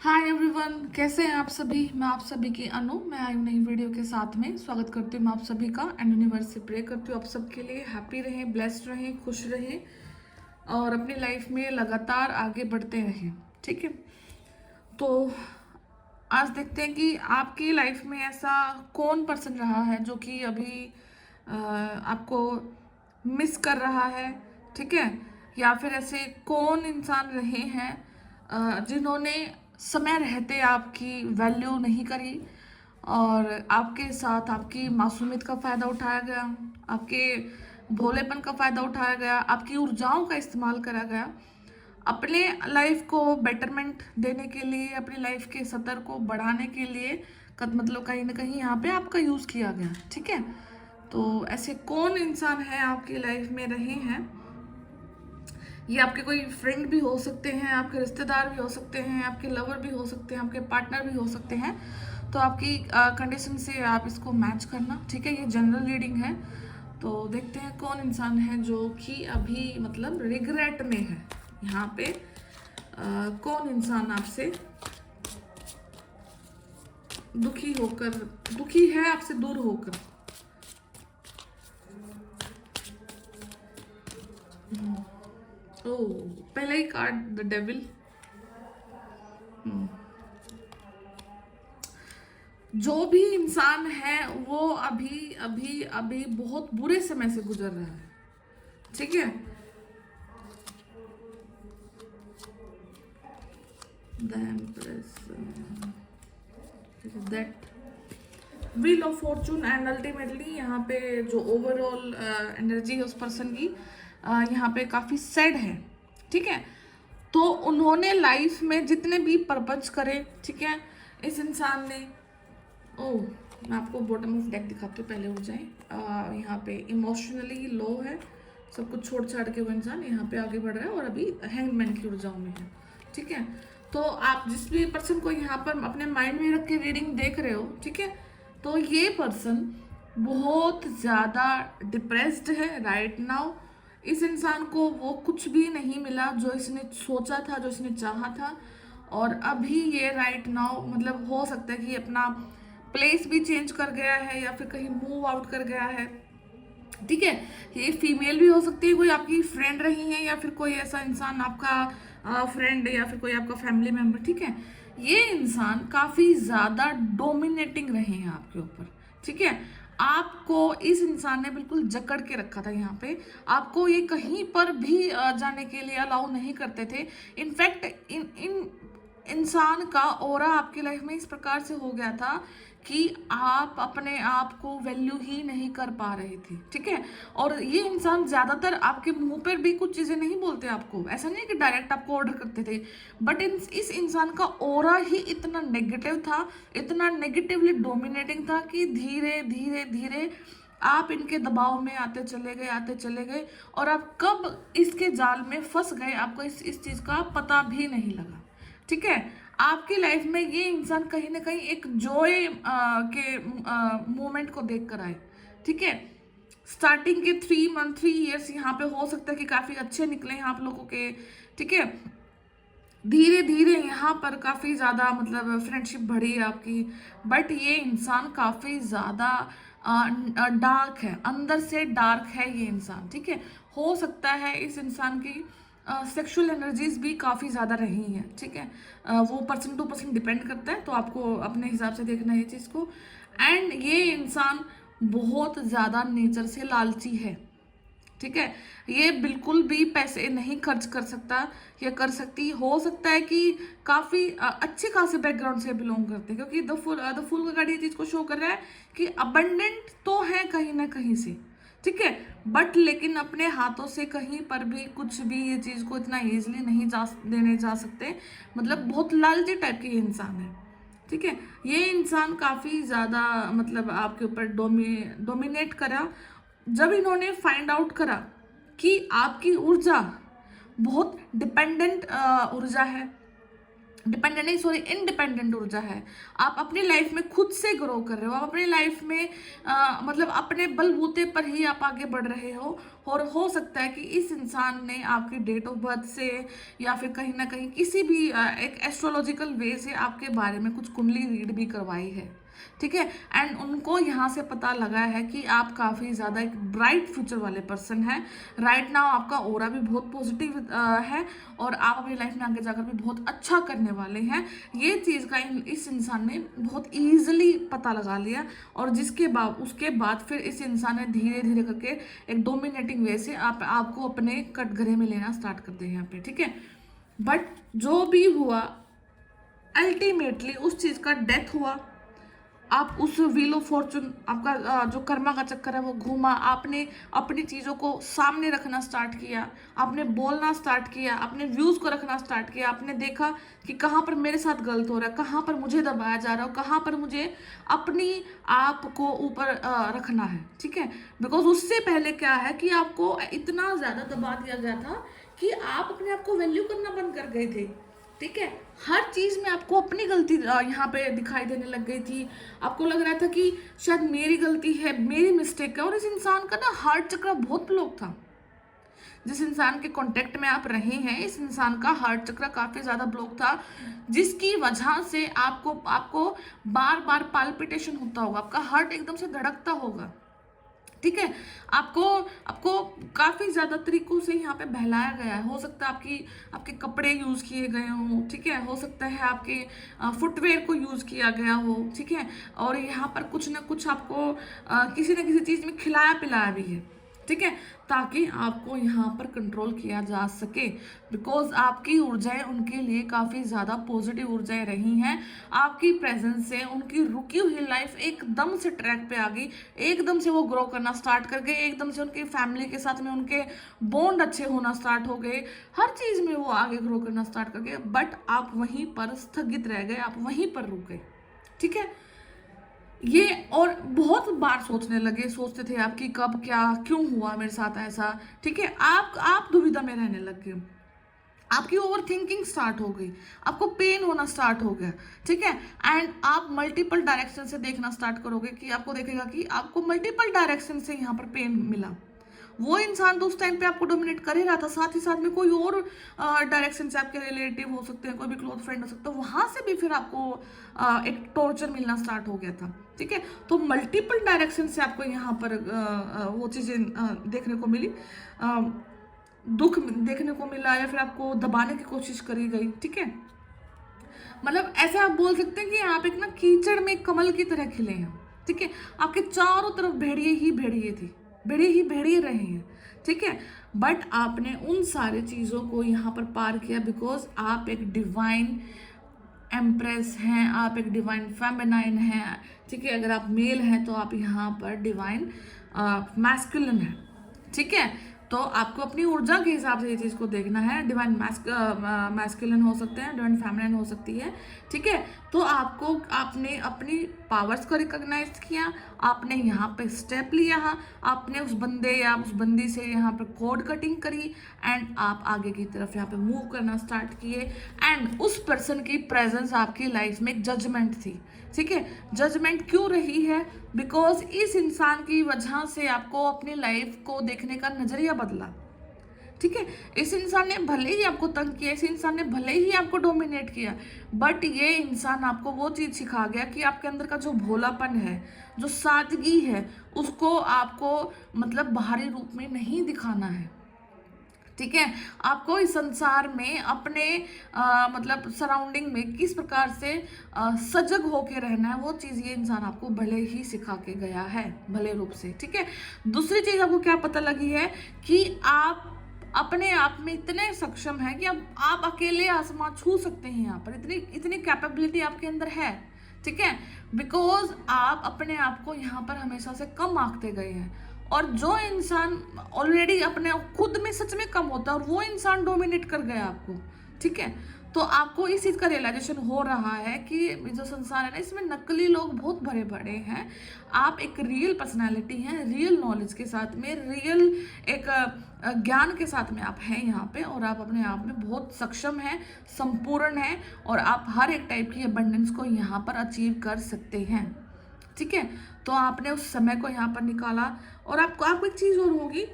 Hi everyone, कैसे हैं आप सभी। मैं आप सभी की अनु, मैं आई हूँ नई वीडियो के साथ में। स्वागत करती हूँ मैं आप सभी का एंड यूनिवर्स से प्रे करती हूँ आप सबके लिए हैप्पी रहें, ब्लेस्ड रहें, खुश रहें और अपनी लाइफ में लगातार आगे बढ़ते रहें। ठीक है, तो आज देखते हैं कि आपकी लाइफ में ऐसा कौन पर्सन रहा है जो कि अभी आपको मिस कर रहा है। ठीक है, या फिर ऐसे कौन इंसान रहे हैं जिन्होंने समय रहते आपकी वैल्यू नहीं करी और आपके साथ आपकी मासूमियत का फ़ायदा उठाया गया, आपके भोलेपन का फ़ायदा उठाया गया, आपकी ऊर्जाओं का इस्तेमाल करा गया अपने लाइफ को बेटरमेंट देने के लिए, अपनी लाइफ के सतर को बढ़ाने के लिए। मतलब कहीं ना कहीं यहाँ पे आपका यूज़ किया गया। ठीक है, तो ऐसे कौन इंसान है आपकी लाइफ में रहे हैं। ये आपके कोई फ्रेंड भी हो सकते हैं, आपके रिश्तेदार भी हो सकते हैं, आपके लवर भी हो सकते हैं, आपके पार्टनर भी हो सकते हैं। तो आपकी कंडीशन से आप इसको मैच करना। ठीक है, ये जनरल रीडिंग है। तो देखते हैं कौन इंसान है जो कि अभी मतलब रिग्रेट में है। यहाँ पे कौन इंसान आपसे दुखी है आपसे दूर होकर। ओ, पहला ही कार्ड द डेविल। जो भी इंसान है वो अभी अभी अभी बहुत बुरे समय से गुजर रहा है। ठीक है, that wheel of Fortune and ultimately यहाँ पे जो ओवरऑल एनर्जी है उस पर्सन की यहाँ पे काफ़ी सैड है। ठीक है, तो उन्होंने लाइफ में जितने भी पर्पज करे, ठीक है, इस इंसान ने ओह, मैं आपको बॉटम ऑफ डेक दिखाती हूँ, पहले हो जाए। यहाँ पे इमोशनली लो है, सब कुछ छोड़ छाड़ के वो इंसान यहाँ पे आगे बढ़ रहा है और अभी हैंगमैन की ऊर्जाओं में है। ठीक है, तो आप जिस भी पर्सन को यहाँ पर अपने माइंड में रख के रीडिंग देख रहे हो, ठीक है, तो ये पर्सन बहुत ज़्यादा डिप्रेस्ड है राइट नाउ। इस इंसान को वो कुछ भी नहीं मिला जो इसने सोचा था, जो इसने चाहा था। और अभी ये राइट नाउ मतलब हो सकता है कि अपना प्लेस भी चेंज कर गया है या फिर कहीं मूव आउट कर गया है। ठीक है, ये फीमेल भी हो सकती है, कोई आपकी फ्रेंड रही है या फिर कोई ऐसा इंसान आपका फ्रेंड या फिर कोई आपका फैमिली मेंबर। ठीक है, ये इंसान काफ़ी ज़्यादा डोमिनेटिंग रहे हैं आपके ऊपर। ठीक है, आपको इस इंसान ने बिल्कुल जकड़ के रखा था। यहाँ पे आपको ये कहीं पर भी जाने के लिए अलाउ नहीं करते थे। इनफैक्ट इन इन इंसान का ऑरा आपकी लाइफ में इस प्रकार से हो गया था कि आप अपने आप को वैल्यू ही नहीं कर पा रहे थे। ठीक है, और ये इंसान ज्यादातर आपके मुंह पर भी कुछ चीजें नहीं बोलते आपको, ऐसा नहीं है कि डायरेक्ट आपको ऑर्डर करते थे, बट इस इंसान का ऑरा ही इतना नेगेटिव था, इतना नेगेटिवली डोमिनेटिंग था कि धीरे धीरे धीरे आप इनके दबाव में आते चले गए और आप कब इसके जाल में फंस गए आपको इस चीज का पता भी नहीं लगा। ठीक है, आपकी लाइफ में ये इंसान कहीं ना कहीं एक जॉय के मोमेंट को देख कर आए। ठीक है, स्टार्टिंग के 3 मंथ 3 इयर्स यहाँ पे हो सकता है कि काफी अच्छे निकले हैं आप लोगों के। ठीक है, धीरे धीरे यहाँ पर काफी ज्यादा मतलब फ्रेंडशिप बढ़ी है आपकी, बट ये इंसान काफी ज्यादा डार्क है, अंदर से डार्क है ये इंसान। ठीक है, हो सकता है इस इंसान की सेक्सुअल एनर्जीज भी काफ़ी ज़्यादा रही हैं। ठीक है, वो पर्सन टू पर्सन डिपेंड करता है, तो आपको अपने हिसाब से देखना है ये चीज़ को। एंड ये इंसान बहुत ज़्यादा नेचर से लालची है। ठीक है, ये बिल्कुल भी पैसे नहीं खर्च कर सकता या कर सकती। हो सकता है कि काफ़ी अच्छे खासे बैकग्राउंड से बिलोंग करते हैं, क्योंकि द फूल का कार्ड ये चीज़ को शो कर रहा है कि अबंडेंट तो है कहीं ना कहीं से। ठीक है, बट लेकिन अपने हाथों से कहीं पर भी कुछ भी ये चीज़ को इतना इजीली नहीं देने जा सकते। मतलब बहुत लालची टाइप के इंसान है। ठीक है, ये इंसान काफ़ी ज़्यादा मतलब आपके ऊपर डोमिनेट करा जब इन्होंने फाइंड आउट करा कि आपकी ऊर्जा बहुत डिपेंडेंट ऊर्जा है, डिपेंडेंट नहीं, सॉरी, इंडिपेंडेंट ऊर्जा है। आप अपनी लाइफ में खुद से ग्रो कर रहे हो, आप अपनी लाइफ में मतलब अपने बलबूते पर ही आप आगे बढ़ रहे हो। और हो सकता है कि इस इंसान ने आपकी डेट ऑफ बर्थ से या फिर कहीं ना कहीं किसी भी एक एस्ट्रोलॉजिकल वे से आपके बारे में कुछ कुंडली रीड भी करवाई है, ठीक है। एंड उनको यहाँ से पता लगा है कि आप काफ़ी ज़्यादा एक ब्राइट फ्यूचर वाले पर्सन हैं। राइट नाउ आपका ऑरा भी बहुत पॉजिटिव है और आप अपनी लाइफ में आगे जाकर भी बहुत अच्छा करने वाले हैं। ये चीज़ का इस इंसान ने बहुत ईजिली पता लगा लिया और उसके बाद फिर इस इंसान ने धीरे धीरे करके एक डोमिनेटिंग वे से आपको अपने कटघरे में लेना स्टार्ट कर दिया यहाँ पे, ठीक है। बट जो भी हुआ अल्टीमेटली उस चीज़ का डेथ हुआ। आप उस व्हील ऑफ फॉर्चून, आपका जो कर्मा का चक्कर है वो घूमा, आपने अपनी चीज़ों को सामने रखना स्टार्ट किया, आपने बोलना स्टार्ट किया, अपने व्यूज़ को रखना स्टार्ट किया, आपने देखा कि कहाँ पर मेरे साथ गलत हो रहा है, कहाँ पर मुझे दबाया जा रहा है, कहाँ पर मुझे अपनी आप को ऊपर रखना है, ठीक है। बिकॉज उससे पहले क्या है कि आपको इतना ज़्यादा दबा दिया गया था कि आप अपने आप को वैल्यू करना बंद कर गए थे, ठीक है। हर चीज़ में आपको अपनी गलती यहाँ पे दिखाई देने लग गई थी। आपको लग रहा था कि शायद मेरी गलती है, मेरी मिस्टेक है। और इस इंसान का ना हार्ट चक्र बहुत ब्लॉक था। जिस इंसान के कांटेक्ट में आप रहे हैं, इस इंसान का हार्ट चक्र काफ़ी ज़्यादा ब्लॉक था, जिसकी वजह से आपको बार बार पाल्पिटेशन होता होगा, आपका हार्ट एकदम से धड़कता होगा, ठीक है। आपको काफ़ी ज़्यादा तरीकों से यहाँ पे बहलाया गया है। हो सकता है आपके कपड़े यूज़ किए गए हों, ठीक है। हो सकता है आपके फुटवेयर को यूज़ किया गया हो, ठीक है। और यहाँ पर कुछ ना कुछ आपको किसी न किसी चीज़ में खिलाया पिलाया भी है, ठीक है, ताकि आपको यहाँ पर कंट्रोल किया जा सके। बिकॉज आपकी ऊर्जाएं उनके लिए काफ़ी ज़्यादा पॉजिटिव ऊर्जाएं रही हैं। आपकी प्रेजेंस से उनकी रुकी हुई लाइफ एकदम से ट्रैक पे आ गई, एकदम से वो ग्रो करना स्टार्ट कर गए, एकदम से उनकी फैमिली के साथ में उनके बॉन्ड अच्छे होना स्टार्ट हो गए, हर चीज़ में वो आगे ग्रो करना स्टार्ट कर गए। बट आप वहीं पर स्थगित रह गए, आप वहीं पर रुक गए, ठीक है। ये और बहुत बार सोचते थे आप कि कब क्या क्यों हुआ मेरे साथ ऐसा, ठीक है। आप दुविधा में रहने लग गए, आपकी ओवर थिंकिंग स्टार्ट हो गई, आपको पेन होना स्टार्ट हो गया, ठीक है। एंड आप मल्टीपल डायरेक्शन से देखना स्टार्ट करोगे कि आपको देखेगा कि आपको मल्टीपल डायरेक्शन से यहाँ पर पेन मिला। वो इंसान तो उस टाइम पे आपको डोमिनेट कर ही रहा था, साथ ही साथ में कोई और डायरेक्शन से आपके रिलेटिव हो सकते हैं, कोई भी क्लोज फ्रेंड हो सकता है, वहाँ से भी फिर आपको एक टॉर्चर मिलना स्टार्ट हो गया था, ठीक है। तो मल्टीपल डायरेक्शन से आपको यहाँ पर वो चीज़ें देखने को मिली, दुख देखने को मिला, या फिर आपको दबाने की कोशिश करी गई, ठीक है। मतलब ऐसे आप बोल सकते हैं कि आप एक ना कीचड़ में कमल की तरह खिले हैं, ठीक है। आपके चारों तरफ भेड़िए ही भेड़िए थे, भेड़िए ही भेड़िए रहे हैं, ठीक है। बट आपने उन सारी चीज़ों को यहाँ पर पार किया बिकॉज आप एक डिवाइन एम्प्रेस हैं, आप एक डिवाइन फेमिनाइन हैं, ठीक है। अगर आप मेल हैं तो आप यहाँ पर डिवाइन मैस्कुलिन हैं, ठीक है। तो आपको अपनी ऊर्जा के हिसाब से ये चीज़ को देखना है। डिवाइन मैस्कुलिन हो सकते हैं, डिवाइन फेमिनिन हो सकती है, ठीक है। तो आपने अपनी पावर्स को रिकॉग्नाइज किया, आपने यहाँ पे स्टेप लिया, आपने उस बंदे या उस बंदी से यहाँ पर कोड कटिंग करी एंड आप आगे की तरफ यहाँ पे मूव करना स्टार्ट किए। एंड उस पर्सन की प्रेजेंस आपकी लाइफ में एक जजमेंट थी, ठीक है। जजमेंट क्यों रही है? बिकॉज इस इंसान की वजह से आपको अपनी लाइफ को देखने का नजरिया बदला, ठीक है। इस इंसान ने भले ही आपको तंग किया, इस इंसान ने भले ही आपको डोमिनेट किया, बट ये इंसान आपको वो चीज़ सिखा गया कि आपके अंदर का जो भोलापन है, जो सादगी है, उसको आपको मतलब बाहरी रूप में नहीं दिखाना है, ठीक है। आपको इस संसार में अपने मतलब सराउंडिंग में किस प्रकार से सजग होके रहना है, वो चीज़ ये इंसान आपको भले ही सिखा के गया है, भले रूप से, ठीक है। दूसरी चीज़ आपको क्या पता लगी है कि आप अपने आप में इतने सक्षम हैं कि आप अकेले आसमान छू सकते हैं। यहाँ पर इतनी कैपेबिलिटी आपके अंदर है, ठीक है। बिकॉज आप अपने आप को यहाँ पर हमेशा से कम आंकते गए हैं, और जो इंसान ऑलरेडी अपने खुद में सच में कम होता है और वो इंसान डोमिनेट कर गया आपको, ठीक है। तो आपको इस चीज़ का रियलाइजेशन हो रहा है कि जो संसार है ना, इसमें नकली लोग बहुत भरे पड़े हैं। आप एक रियल पर्सनालिटी हैं, रियल नॉलेज के साथ में, रियल एक ज्ञान के साथ में आप हैं यहाँ पे, और आप अपने आप में बहुत सक्षम हैं, संपूर्ण हैं, और आप हर एक टाइप की अबंडेंस को यहाँ पर अचीव कर सकते हैं। ठीक है, तो आपने उस समय को यहाँ पर निकाला। और आपको एक चीज़ और होगी,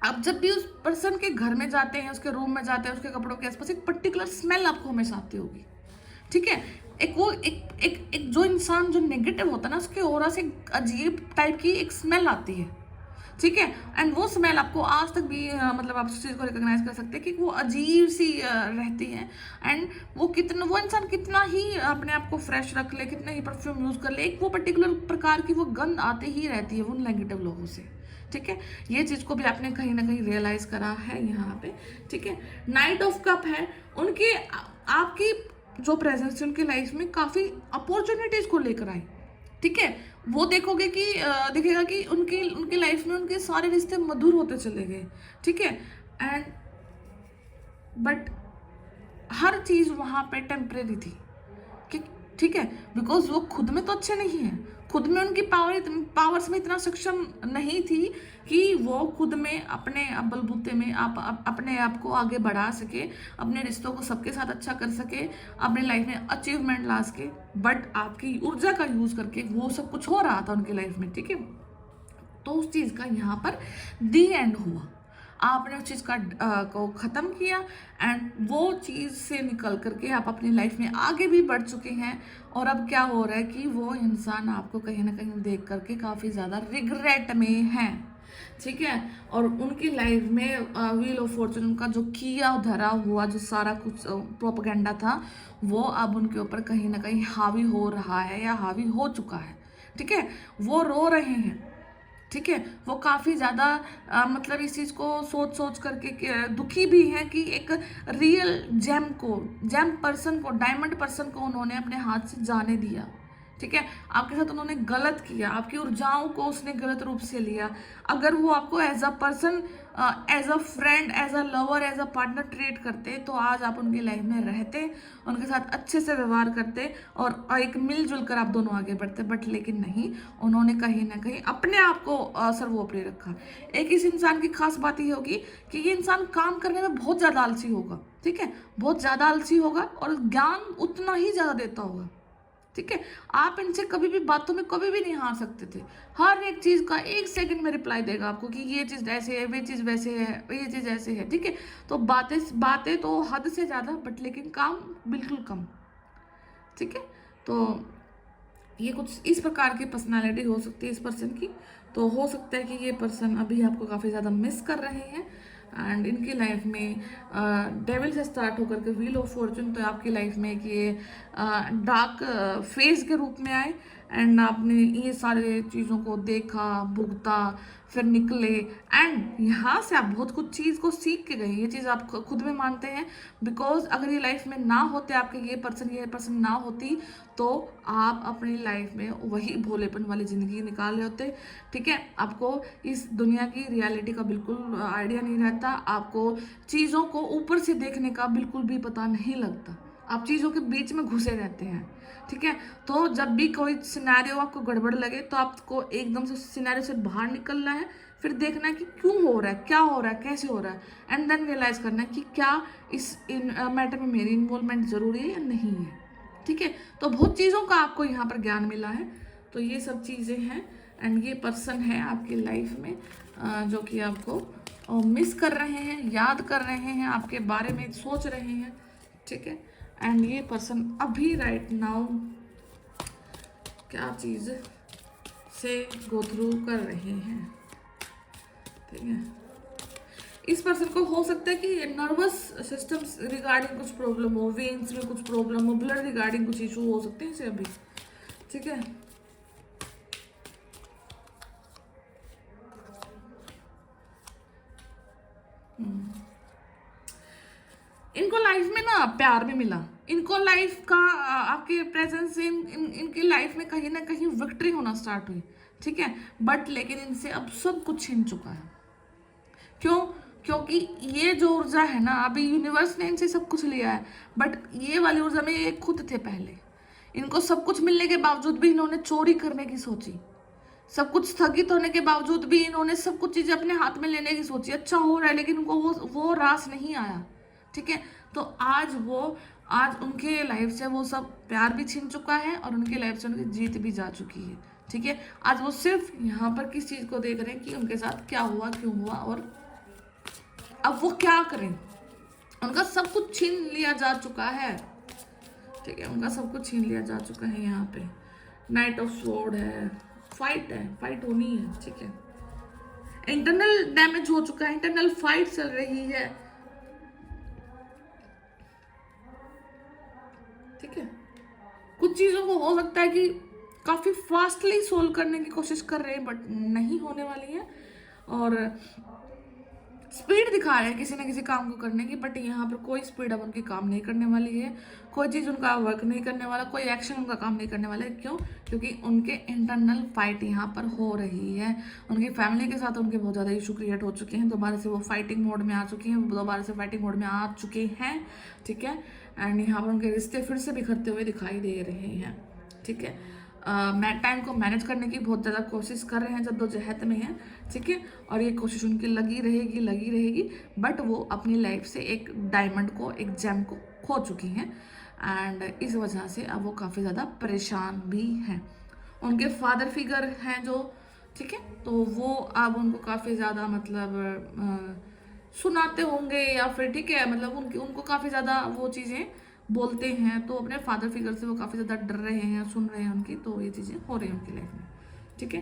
आप जब भी उस पर्सन के घर में जाते हैं, उसके रूम में जाते हैं, उसके कपड़ों के आसपास एक पर्टिकुलर स्मेल आपको हमेशा आती होगी। ठीक है, एक जो इंसान जो नेगेटिव होता है ना, उसके ऑरा से एक अजीब टाइप की एक स्मेल आती है। ठीक है, एंड वो स्मेल आपको आज तक भी मतलब आप उस चीज़ को रिकॉग्नाइज कर सकते हैं कि वो अजीब सी रहती है। एंड वो इंसान कितना ही अपने आप को फ्रेश रख ले, कितना ही परफ्यूम यूज़ कर ले, एक वो पर्टिकुलर प्रकार की वो गंध आती ही रहती है उन नेगेटिव लोगों से। ठीक है, ये चीज़ को भी आपने कहीं ना कहीं रियलाइज करा है यहाँ पे। ठीक है, नाइट ऑफ कप है, उनके आपकी जो प्रेजेंस है उनकी लाइफ में काफ़ी अपॉर्चुनिटीज को लेकर आई। ठीक है, वो दिखेगा कि उनकी लाइफ में उनके सारे रिश्ते मधुर होते चले गए। ठीक है, एंड बट हर चीज़ वहाँ पे टेम्परेरी थी। ठीक है, बिकॉज वो खुद में तो अच्छे नहीं हैं, खुद में उनकी पावर्स में इतना सक्षम नहीं थी कि वो खुद में अपने बलबूते में अपने आप को आगे बढ़ा सके, अपने रिश्तों को सबके साथ अच्छा कर सके, अपने लाइफ में अचीवमेंट ला सके। बट आपकी ऊर्जा का यूज करके वो सब कुछ हो रहा था उनकी लाइफ में। ठीक है, तो उस चीज़ का यहाँ पर दी एंड हुआ, आपने उस चीज़ को ख़त्म किया, एंड वो चीज़ से निकल करके आप अपनी लाइफ में आगे भी बढ़ चुके हैं। और अब क्या हो रहा है कि वो इंसान आपको कहीं ना कहीं देख करके काफ़ी ज़्यादा रिग्रेट में है। ठीक है, और उनकी लाइफ में व्हील ऑफ फॉर्चून, उनका जो किया धरा हुआ जो सारा कुछ प्रोपेगेंडा था, वो अब उनके ऊपर कहीं ना कहीं हावी हो रहा है या हावी हो चुका है। ठीक है, वो रो रहे हैं। ठीक है, वो काफ़ी ज़्यादा मतलब इस चीज़ को सोच करके दुखी भी हैं कि एक रियल जेम पर्सन को, डायमंड पर्सन को उन्होंने अपने हाथ से जाने दिया। ठीक है, आपके साथ उन्होंने गलत किया, आपकी ऊर्जाओं को उसने गलत रूप से लिया। अगर वो आपको as a person, as a friend, as a lover, as a partner treat करते, तो आज आप उनकी लाइफ में रहते, उनके साथ अच्छे से व्यवहार करते और एक मिलजुल कर आप दोनों आगे बढ़ते। बट लेकिन नहीं, उन्होंने कहीं ना कहीं अपने आप को सर्वोपरि रखा। एक इस इंसान की खास बात ये होगी कि ये इंसान काम करने में बहुत ज़्यादा आलसी होगा। ठीक है, बहुत ज़्यादा आलसी होगा और ज्ञान उतना ही ज़्यादा देता होगा। ठीक है, आप इनसे कभी भी बातों में कभी भी नहीं हार सकते थे। हर एक चीज़ का 1 सेकंड में रिप्लाई देगा आपको कि ये चीज़ ऐसे है, वे चीज़ वैसे है, ये चीज़ ऐसे है। ठीक है, तो बातें तो हद से ज़्यादा, बट लेकिन काम बिल्कुल कम। ठीक है, तो ये कुछ इस प्रकार की पर्सनालिटी हो सकती है इस पर्सन की। तो हो सकता है कि ये पर्सन अभी आपको काफ़ी ज़्यादा मिस कर रहे हैं, एंड इनकी लाइफ में डेविल से स्टार्ट होकर के व्हील ऑफ फॉर्चून तो आपकी लाइफ में कि ये डार्क फेज के रूप में आए, एंड आपने ये सारे चीज़ों को देखा, भुगता, फिर निकले, एंड यहाँ से आप बहुत कुछ चीज़ को सीख के गए। ये चीज़ आप खुद में मानते हैं, बिकॉज अगर ये लाइफ में ना होते आपके ये पर्सन ना होती, तो आप अपनी लाइफ में वही भोलेपन वाली ज़िंदगी निकाल रहे होते। ठीक है, आपको इस दुनिया की रियलिटी का बिल्कुल आइडिया नहीं रहता, आपको चीज़ों को ऊपर से देखने का बिल्कुल भी पता नहीं लगता, आप चीज़ों के बीच में घुसे रहते हैं। ठीक है, तो जब भी कोई सिनेरियो आपको गड़बड़ लगे, तो आपको एकदम से सिनेरियो से बाहर निकलना है, फिर देखना है कि क्यों हो रहा है, क्या हो रहा है, कैसे हो रहा है, एंड देन रियलाइज़ करना है कि क्या इस मैटर में मेरी इन्वॉल्वमेंट ज़रूरी है या नहीं है। ठीक है, तो बहुत चीज़ों का आपको यहाँ पर ज्ञान मिला है। तो ये सब चीज़ें हैं, एंड ये पर्सन है आपकी लाइफ में जो कि आपको मिस कर रहे हैं, याद कर रहे हैं, आपके बारे में सोच रहे हैं। ठीक है, एंड ये पर्सन अभी राइट नाउ क्या चीज़ से गो थ्रू कर रहे हैं। ठीक है, इस पर्सन को हो सकता है कि नर्वस सिस्टम रिगार्डिंग कुछ प्रॉब्लम हो, वेन्स में कुछ प्रॉब्लम हो, ब्लड रिगार्डिंग कुछ इशू हो सकते हैं इसे अभी। ठीक है, इनको लाइफ में ना प्यार भी मिला, इनको लाइफ का आपके प्रेजेंस से इनकी लाइफ में कहीं ना कहीं विक्ट्री होना स्टार्ट हुई। ठीक है, बट लेकिन इनसे अब सब कुछ छिन चुका है। क्यों? क्योंकि ये जो ऊर्जा है ना, अभी यूनिवर्स ने इनसे सब कुछ लिया है, बट ये वाली ऊर्जा में ये खुद थे पहले। इनको सब कुछ मिलने के बावजूद भी इन्होंने चोरी करने की सोची, सब कुछ स्थगित होने के बावजूद भी इन्होंने सब कुछ चीजें अपने हाथ में लेने की सोची। अच्छा हो रहा है लेकिन उनको वो रास नहीं आया, ठीक है। तो आज उनके लाइफ से वो सब प्यार भी छीन चुका है और उनकी लाइफ से उनकी जीत भी जा चुकी है, ठीक है। आज वो सिर्फ यहाँ पर किस चीज को देख रहे हैं कि उनके साथ क्या हुआ, क्यों हुआ और अब वो क्या करें। उनका सब कुछ छीन लिया जा चुका है, ठीक है। उनका सब कुछ छीन लिया जा चुका है। यहाँ पे नाइट ऑफ स्वॉर्ड है, फाइट होनी है, ठीक है। इंटरनल डैमेज हो चुका है, इंटरनल फाइट चल रही है, ठीक है। कुछ चीजों को हो सकता है कि काफी फास्टली सोल्व करने की कोशिश कर रहे हैं बट नहीं होने वाली है, और स्पीड दिखा रहे हैं किसी ना किसी काम को करने की, बट यहाँ पर कोई स्पीड अब उनकी काम नहीं करने वाली है, कोई चीज़ उनका वर्क नहीं करने वाला, कोई एक्शन उनका काम नहीं करने वाला है। क्यों? क्योंकि उनके इंटरनल फाइट यहाँ पर हो रही है। उनकी फैमिली के साथ उनके बहुत ज़्यादा इशू क्रिएट हो चुके हैं, दोबारा से वो फाइटिंग मोड में आ चुके हैं, दोबारा से फाइटिंग मोड में आ चुके हैं, ठीक है। एंड यहाँ पर उनके रिश्ते फिर से बिखरते हुए दिखाई दे रहे हैं, ठीक है। टाइम को मैनेज करने की बहुत ज़्यादा कोशिश कर रहे हैं, जद्दोजहद में हैं, ठीक है। और ये कोशिश उनकी लगी रहेगी, बट वो अपनी लाइफ से एक डायमंड को, एक जेम को खो चुकी हैं एंड इस वजह से अब वो काफ़ी ज़्यादा परेशान भी हैं। उनके फादर फिगर हैं जो, ठीक है, तो वो अब उनको काफ़ी ज़्यादा मतलब सुनाते होंगे या फिर, ठीक है, मतलब उनको काफ़ी ज़्यादा वो चीज़ें बोलते हैं, तो अपने फादर फिगर से वो काफ़ी ज़्यादा डर रहे हैं, सुन रहे हैं उनकी, तो ये चीज़ें हो रही हैं उनकी लाइफ में, ठीक है।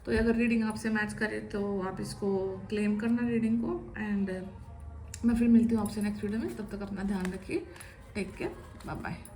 तो अगर रीडिंग आपसे मैच करे तो आप इसको क्लेम करना रीडिंग को, एंड मैं फिर मिलती हूँ आपसे नेक्स्ट वीडियो में। तब तक अपना ध्यान रखिए, टेक केयर, बाय बाय।